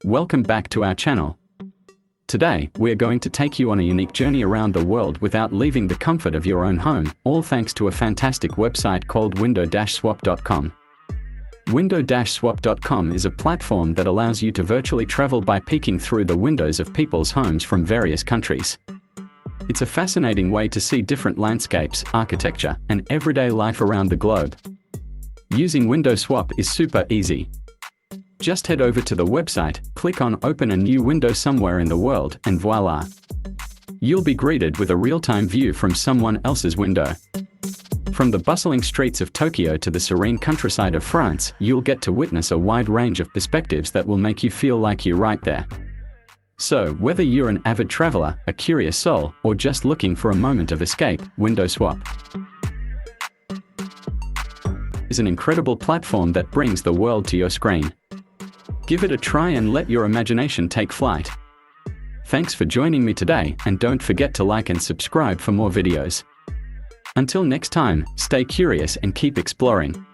Welcome back to our channel. Today, we're going to take you on a unique journey around the world without leaving the comfort of your own home, all thanks to a fantastic website called window-swap.com. Window-swap.com is a platform that allows you to virtually travel by peeking through the windows of people's homes from various countries. It's a fascinating way to see different landscapes, architecture, and everyday life around the globe. Using Window Swap is super easy. Just head over to the website, click on Open a new window somewhere in the world, and voila! You'll be greeted with a real-time view from someone else's window. From the bustling streets of Tokyo to the serene countryside of France, you'll get to witness a wide range of perspectives that will make you feel like you're right there. So, whether you're an avid traveler, a curious soul, or just looking for a moment of escape, Window Swap is an incredible platform that brings the world to your screen. Give it a try and let your imagination take flight. Thanks for joining me today, and don't forget to like and subscribe for more videos. Until next time, stay curious and keep exploring.